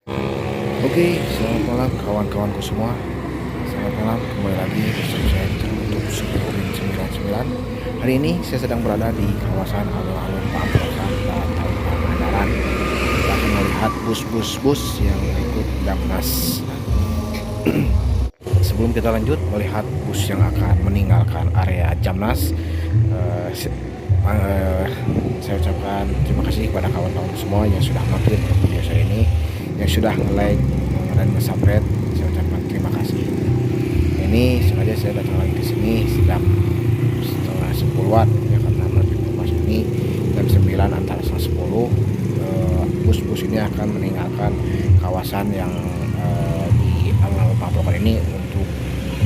Oke, selamat malam kawan-kawanku semua. Selamat malam, kembali lagi bersama saya untuk Sukurin 99. Hari ini saya sedang berada di kawasan alun-alun Pamuasan atau Pangandaran. Kita akan melihat bus-bus yang ikut Damnas. Sebelum kita lanjut melihat bus yang akan meninggalkan area Jamnas, saya ucapkan terima kasih kepada kawan-kawan semua yang sudah mampir ke video saya ini, yang sudah like dan subscribe. Saya ucapkan terima kasih. Ini sengaja saya datang lagi ke sini sedang setengah 10-an ya, karena menurut informasi ini jam 9 antara setengah 10 bus-bus ini akan meninggalkan kawasan yang di alun-alun Pamuasan ini untuk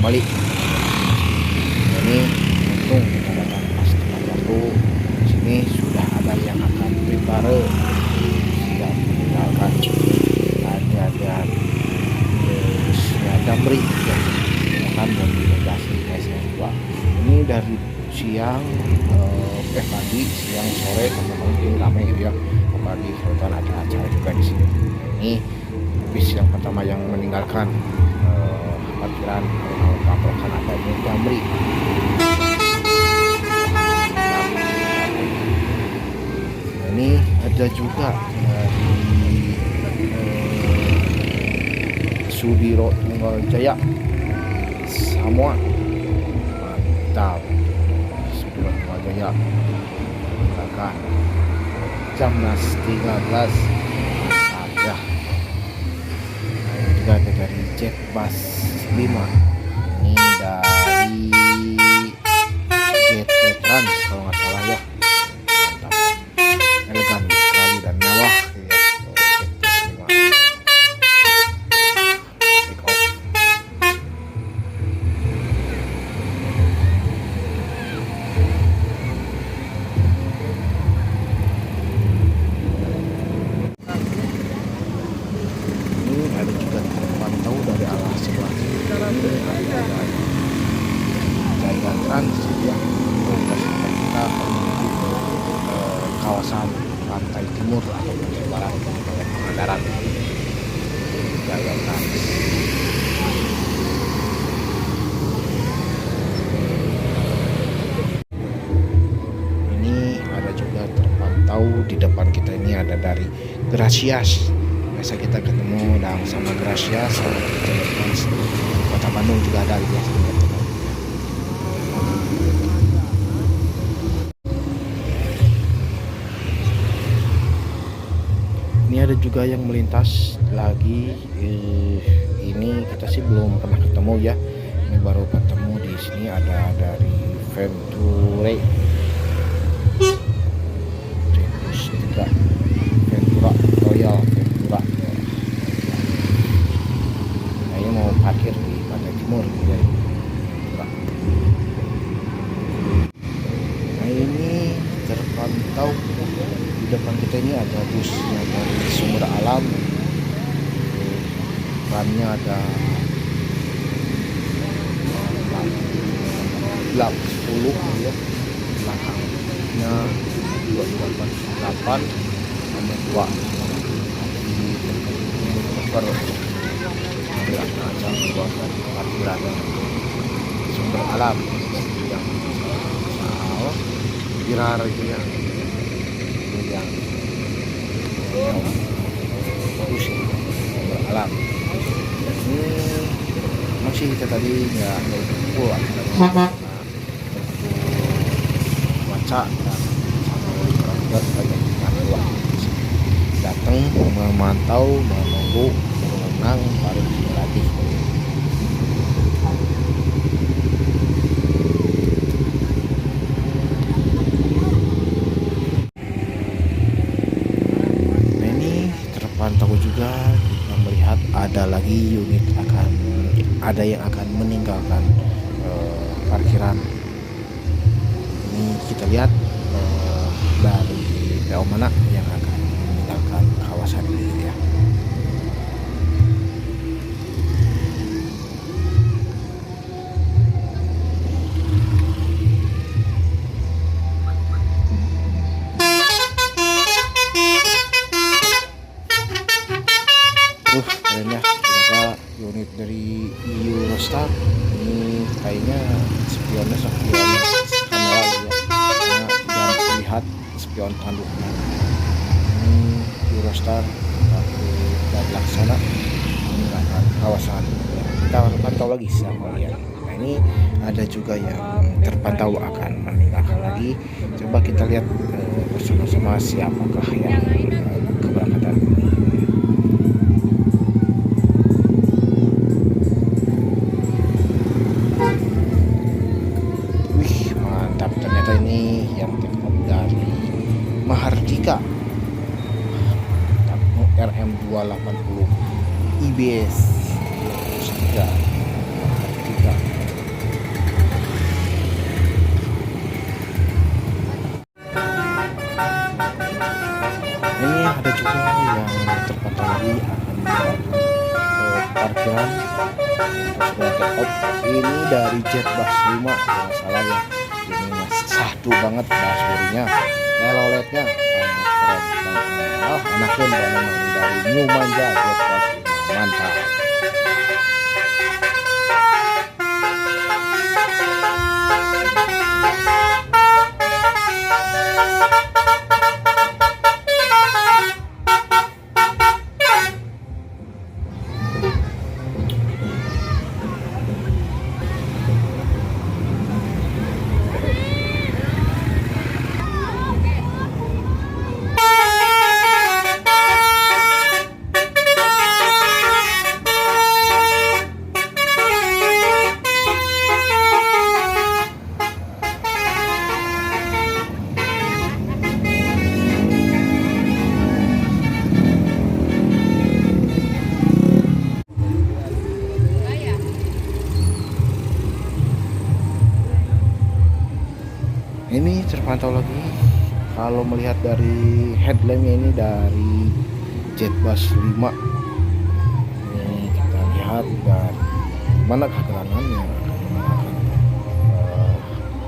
kembali. Ini untung kita datang pas tepat waktu. Sini sudah ada yang akan prepare siap meninggalkan. Ada Damri yang akan memilihasi SM2. Ini dari siang pagi, siang, sore, sampai mungkin ramai gitu ya. Apalagi kebetulan ada acara juga di sini. Ini bis yang pertama yang meninggalkan parkiran Pamuasan ada ini Damri. Ini ada juga dari Sudiro Tunggal Jaya Samoa. Mantap, Sudiro Tunggal Jaya meninggalkan Jamnas 13. Ada juga ada dari Jetbus 5. Ini dari GT Trans kalau nggak salah ya. Mantap, elegan sekali dan mewah ya. Ada juga terpantau dari arah sebelah kiri ada jaringan trans ya, kita menuju ke kawasan pantai timur atau pantai barat Pangandaran. Jaringan trans ini ada juga terpantau di depan kita. Ini ada dari Gracias. Biasa kita ketemu sama Gracias, sama Kota Bandung juga ada gitu ya. Ini ada juga yang melintas lagi. Ini kita sih belum pernah ketemu ya. Ini baru ketemu di sini. Ada dari Venture Ventura Royal Ventura. Nah, ini mau parkir di pantai timur ya. Nah, ini terpantau di depan kita ini ada bus yang dari Sumber Alam. Bannya ada 10 ya, belakangnya 288 sama 2 cover parkiran Sumber Alam yang viral itu ya. Yang bagus Sumber Alam ini masih kita tadi nggak full cuaca dan sampai banyak mahasiswa datang memantau, menunggu menang baru lagi. Nah, ini terpantau juga kita melihat ada lagi unit ada yang akan meninggalkan parkiran. Ini kita lihat dari PO mana yang akan meninggalkan kawasan ini ya. Keren ya, ternyata unit dari Eurostar ini kayaknya spionnya spion kamera gitu ya, karena tidak terlihat spion tanduknya. Ini Eurostar dari laksana meninggalkan kawasan ya. Kita pantau lagi siapa ya. Nah ini ada juga yang terpantau akan meninggalkan lagi. Coba kita lihat bersama-sama siapakah yang keberangkatan ini. Mantap, ternyata ini yang dari Mahardika RM280 IBS 23 Mahardika. Ini ada juga yang terpantau lagi akan melakukan parkiran sudah take off. Ini dari Jetbus 5 kalau salah ya. Ini satu banget dashboardnya, leloletnya sangat keren dan enakin banget dari New Manja Jetbus 5. Mantap. Ini terpantau lagi kalau melihat dari headlampnya ini dari Jetbus 5. Ini kita lihat dari mana keterangannya akan menggunakan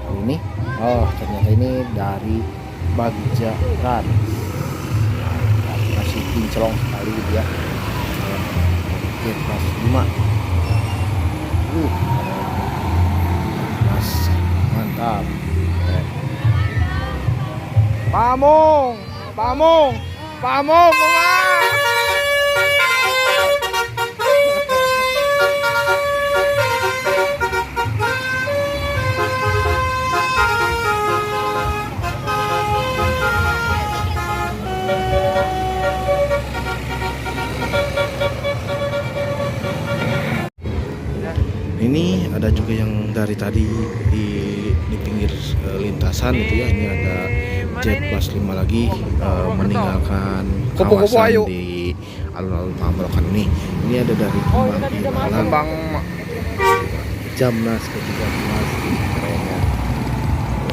hal ini. Oh ternyata ini dari Bagja Trans. Masih kinclong sekali gitu ya. Jetbus 5. Mas mantap. Pamong, pamong, pamong, ini ada juga yang dari tadi di pinggir lintasan itu ya. Ini ada Jetbus 5 lagi meninggalkan kawasan di alun-alun Pamorokan ini. Ini ada dari Kembang Jamnas ke-13. Keren ya.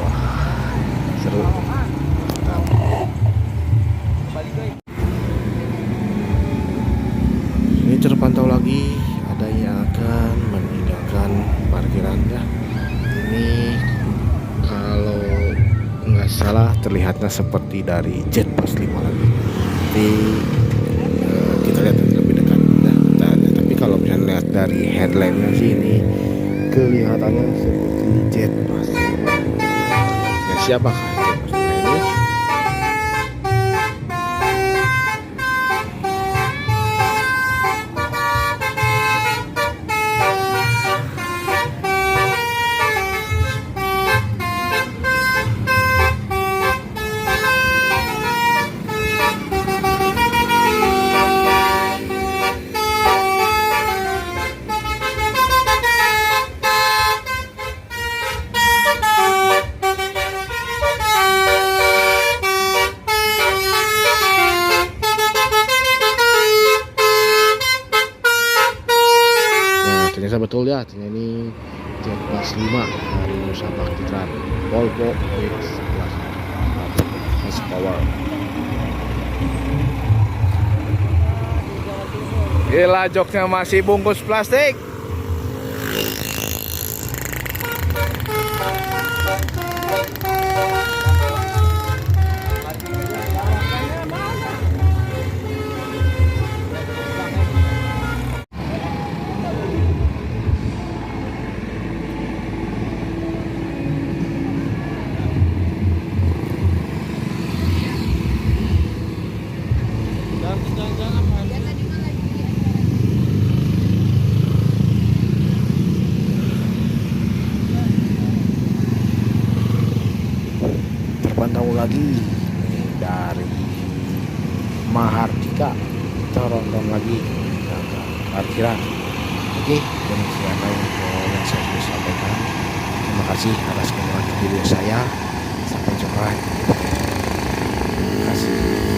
Wah, seru. Ini terpantau lagi ada yang akan meninggalkan parkiran ya. Ini kalau nggak salah terlihatnya seperti dari Jetbus 5 lagi. Tapi kita lihat lebih dekat ya. Tapi kalau misalnya lihat dari headline-nya sih ini kelihatannya seperti Jetbus 5. Ya siapakah Jetbus 5 ini? Ternyata betul ya, ternyata ini Jetbus 5 dari Nusa Bakti Trans Volvo X11 horsepower. Gila, joknya masih bungkus plastik. lagi ini dari Mahardika. Kita tonton lagi parkiran. Oke, demikian info yang saya bisa sampaikan. Terima kasih atas menonton video saya. Sampai jumpa. Terima kasih.